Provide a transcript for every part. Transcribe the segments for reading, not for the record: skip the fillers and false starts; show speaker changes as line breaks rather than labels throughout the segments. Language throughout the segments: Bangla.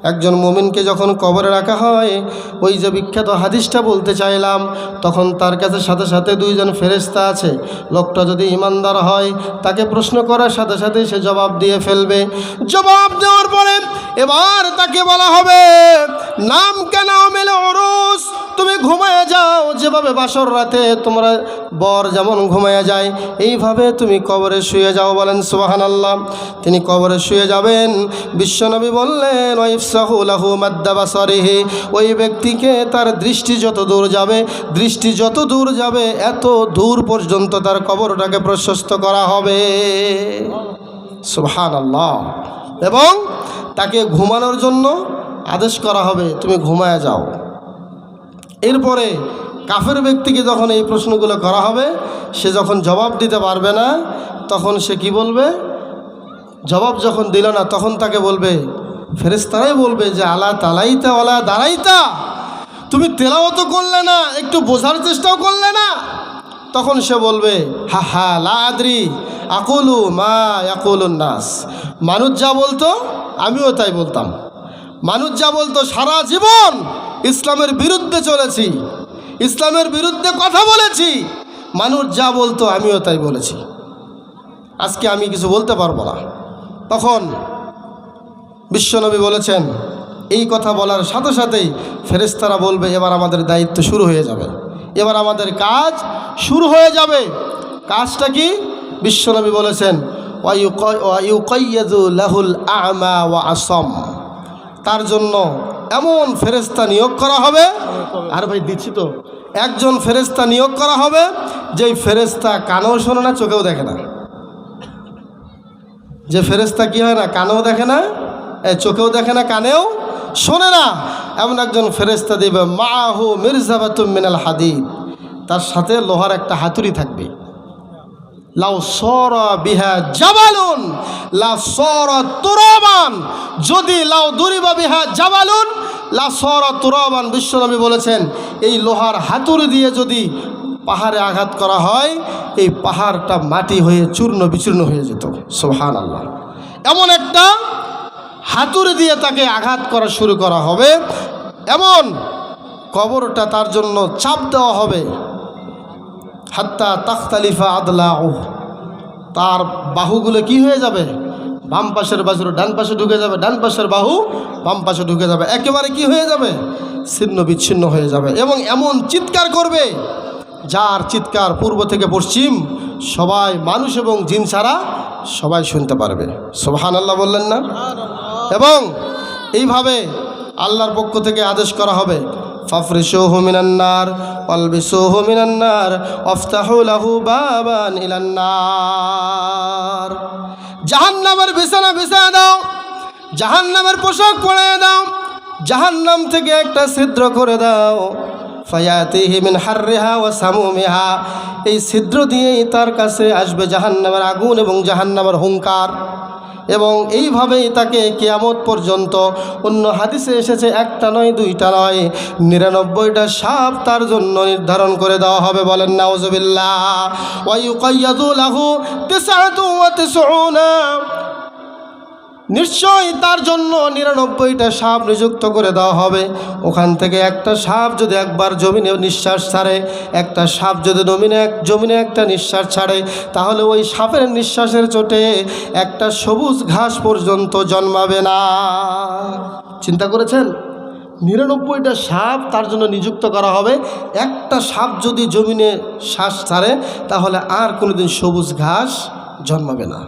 একজন মুমিনকে যখন কবরে রাখা হয়, ওই যে বিখ্যাত হাদিসটা বলতে চাইলাম, তখন তার কাছে সাথে সাথে দুইজন ফেরেশতা আছে। লোকটা যদি ইমানদার হয়, তাকে প্রশ্ন করার সাথে সাথে সে জবাব দিয়ে ফেলবে। জবাব দেওয়ার পরে এবার তাকে বলা হবে, নাম কেন মেলে ওরস, তুমি ঘুমায় যাও। যেভাবে বাসর রাতে তোমরা বর যেমন ঘুমায় যায়, এইভাবে তুমি কবরে শুয়ে যাও। বলেন সুবহানাল্লাহ। তিনি কবরে শুয়ে যাবেন। বিশ্বনবী বললেন, ওয়াইফসাহু লাহু মাদ্দা বাসারিহি, ওই ব্যক্তিকে তার দৃষ্টি যত দূর যাবে এত দূর পর্যন্ত তার কবরটাকে প্রশস্ত করা হবে। সুবহানাল্লাহ। এবং তাকে ঘুমানোর জন্য আদেশ করা হবে, তুমি ঘুমায় যাও। এরপরে কাফের ব্যক্তিকে যখন এই প্রশ্নগুলো করা হবে, সে যখন জবাব দিতে পারবে না, তখন সে কি বলবে? জবাব যখন দিল না, তখন তাকে বলবে, ফেরেশতারাই বলবে যে আলা তালাইতা ওয়ালা দাঁড়াইতা, তুমি তেলাওয়াত করলে না, একটু বোঝার চেষ্টাও করলে না। তখন সে বলবে, হা হা লা আদরি আকুলু মা ইয়াকুলুন নাস, মানুষ যা বলতো আমিও তাই বলতাম। মানুষ যা বলতো, সারা জীবন ইসলামের বিরুদ্ধে চলেছি, ইসলামের বিরুদ্ধে কথা বলেছি, মানুষ যা বলতো আমিও তাই বলেছি, আজকে আমি কিছু বলতে পারবো না। তখন বিশ্বনবী বলেছেন, এই কথা বলার সাথে সাথেই ফেরেশতারা বলবে, এবার আমাদের দায়িত্ব শুরু হয়ে যাবে, এবার আমাদের কাজ শুরু হয়ে যাবে। কাজটা কি? বিশ্বনবী বলেছেন, ওয়ায়ুকাইয়াযু লাহুল আ'মা ওয়া আসম, তার জন্য এমন ফেরেশতা নিয়োগ করা হবে, আর ভাই দিচ্ছি তো, একজন ফেরেশতা নিয়োগ করা হবে, যেই ফেরেশতা কানেও শোনে না, চোখেও দেখে না। যে ফেরেশতা কি হয় না, কানেও দেখে না, চোখেও দেখে না, কানেও শোনে না, এমন একজন ফেরেশতা দিবে। মাহু মিরজাবাতুম মিনাল হাদিদ, তার সাথে লোহার একটা হাতুড়ি থাকবে। লাউ সরা বিহা জাবালুন লা সরা তুরাবান, যদি লাউ দুরিবা বিহা জাবালুন লা সরা তুরাবান। বিশ্বনবী বলেছেন, এই লোহার হাতুড়ি দিয়ে যদি পাহাড়ে আঘাত করা হয়, এই পাহাড়টা মাটি হয়ে চূর্ণ বিচূর্ণ হয়ে যেত। সুবহানাল্লাহ। এমন একটা হাতুড়ি দিয়ে তাকে আঘাত করা শুরু করা হবে, এমন কবরটা তার জন্য চাপ দেওয়া হবে। হাত্তা তাখতালিফা আদলাউ, তার বাহুগুলো কি হয়ে যাবে? বাম পাশের বাহু ডান পাশে ঢুকে যাবে, ডান পাশের বাহু বাম পাশে ঢুকে যাবে, একেবারে কি হয়ে যাবে? ছিন্ন বিচ্ছিন্ন হয়ে যাবে। এবং এমন চিৎকার করবে, যার চিৎকার পূর্ব থেকে পশ্চিম সবাই, মানুষ এবং জিন ছাড়া সবাই শুনতে পারবে। সুবহানাল্লাহ বললেন না? এবং এইভাবে আল্লাহর পক্ষ থেকে আদেশ করা হবে, ফাফরিশুহু মিনান নার ওয়ালবিসুহু মিনান নার ওয়াফতাহু লাহু বাবান ইলান নার। জাহান্নামের বিছানা বিছায় দাও, জাহান্নামের পোশাক পরিয়ে দাও, জাহান্নাম থেকে একটা ছিদ্র করে দাও। ফায়াতিহি মিন হাররিহা ওয়া সামুমিহা, এই ছিদ্র দিয়েই তার কাছে আসবে জাহান্নামের আগুন এবং জাহান্নামের হুঙ্কার। এবং এইভাবেই তাকে কিয়ামত পর্যন্ত, অন্য হাদিসে এসেছে একটা নয় দুইটা নয় 99টা সাপ তার জন্য নির্ধারণ করে দেওয়া হবে। বলেন নাউজুবিল্লাহ। ওয়া ইউকাইয়াযু লাহু 99, নিশ্চয়ই তার জন্য 99টা সাপ নিযুক্ত করে দেওয়া হবে। ওখান থেকে একটা সাপ যদি একবার জমিনে নিঃশ্বাস ছাড়ে, একটা সাপ যদি জমিনে একটা নিঃশ্বাস ছাড়ে, তাহলে ওই সাপের নিঃশ্বাসের চোটে একটা সবুজ ঘাস পর্যন্ত জন্মাবে না। চিন্তা করেছেন? 99টা সাপ তার জন্য নিযুক্ত করা হবে। একটা সাপ যদি জমিনে শ্বাস ছাড়ে, তাহলে আর কোনোদিন সবুজ ঘাস জন্মাবে না।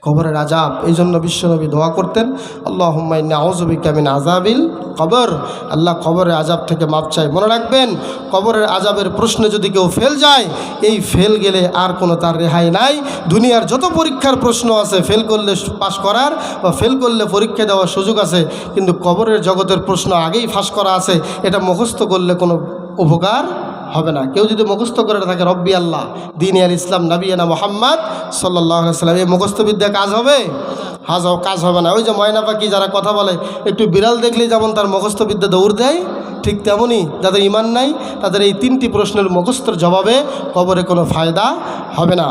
কবরের আযাব, এই জন্য বিশ্বনবী দোয়া করতেন, আল্লাহুম্মা ইন্নী আউযু বিকা মিন আযাবিল কবর, আল্লাহ কবরের আযাব থেকে মাপ চাই। মনে রাখবেন, কবরের আযাবের প্রশ্নে যদি কেউ ফেল যায়, এই ফেল গেলে আর কোনো তার রেহাই নাই। দুনিয়ার যত পরীক্ষার প্রশ্ন আছে, ফেল করলে পাস করার বা ফেল করলে পরীক্ষা দেওয়ার সুযোগ আছে, কিন্তু কবরের জগতের প্রশ্ন আগেই ফাঁস করা আছে, এটা মুখস্থ করলে কোনো উপকার হবে না। কেউ যদি মুখস্থ করে থাকে রব্বি আল্লাহ দীনে আল ইসলাম নবিয়ানা মুহাম্মদ সাল্লাল্লাহু আলাইহি ওয়াসাল্লাম, এই মুখস্থবিদ্যা কাজ হবে? কাজ হবে না। ওই যে ময়না পাখি যারা কথা বলে, একটু বিড়াল দেখলেই যেমন তার মুখস্থবিদ্যা দৌড় দেয়, ঠিক তেমনই যাদের ঈমান নাই, তাদের এই 3টি প্রশ্নের মুখস্থর জবাবে কবরে কোনো ফায়দা হবে না।